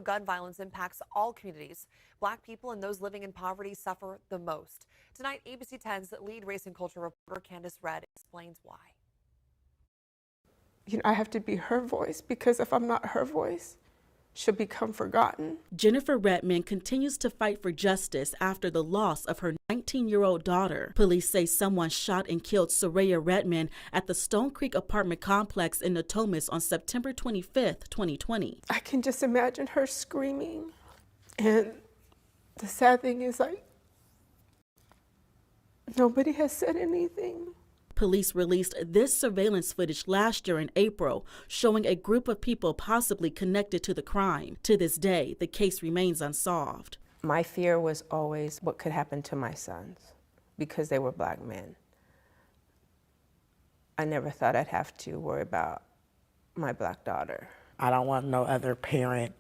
gun violence impacts all communities. Black people and those living in poverty suffer the most. Tonight, ABC 10's lead race and culture reporter Candace Red explains why. I have to be her voice, because if I'm not her voice, she'll become forgotten. Jennifer Redmond continues to fight for justice after the loss of her 19-year-old daughter. Police say someone shot and killed Soraya Redmond at the Stone Creek apartment complex in Natomas on September 25th, 2020. I can just imagine her screaming. And the sad thing is, nobody has said anything. Police released this surveillance footage last year in April, showing a group of people possibly connected to the crime. To this day, the case remains unsolved. My fear was always what could happen to my sons because they were Black men. I never thought I'd have to worry about my Black daughter. I don't want no other parent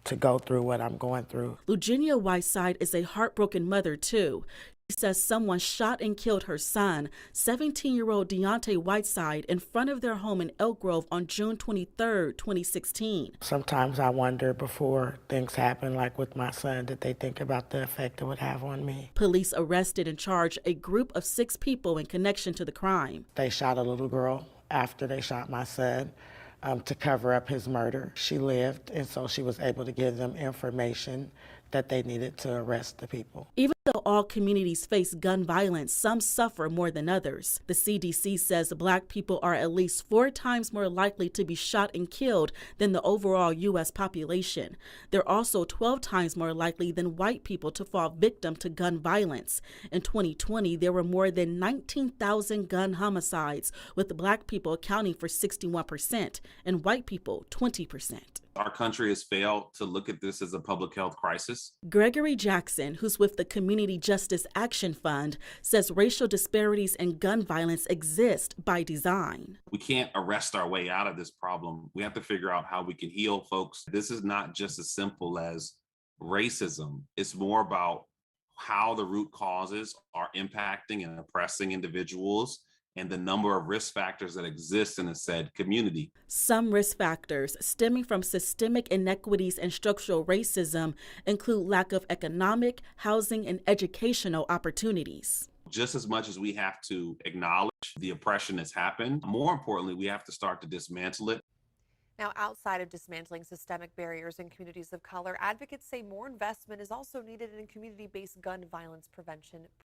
to go through what I'm going through. Lugenia Whiteside is a heartbroken mother, too. She says someone shot and killed her son, 17-year-old Deontay Whiteside, in front of their home in Elk Grove on June 23, 2016. Sometimes I wonder before things happen, like with my son, did they think about the effect it would have on me? Police arrested and charged a group of 6 people in connection to the crime. They shot a little girl after they shot my son to cover up his murder. She lived, and so she was able to give them information that they needed to arrest the people. Even though all communities face gun violence, some suffer more than others. The CDC says Black people are at least 4 times more likely to be shot and killed than the overall U.S. population. They're also 12 times more likely than white people to fall victim to gun violence. In 2020, there were more than 19,000 gun homicides, with Black people accounting for 61% and white people 20%. Our country has failed to look at this as a public health crisis. Gregory Jackson, who's with the Community Justice Action Fund, says racial disparities and gun violence exist by design. We can't arrest our way out of this problem. We have to figure out how we can heal folks. This is not just as simple as racism. It's more about how the root causes are impacting and oppressing individuals and the number of risk factors that exist in a said community. Some risk factors stemming from systemic inequities and structural racism include lack of economic, housing, and educational opportunities. Just as much as we have to acknowledge the oppression that's happened, more importantly, we have to start to dismantle it. Now, outside of dismantling systemic barriers in communities of color, advocates say more investment is also needed in community-based gun violence prevention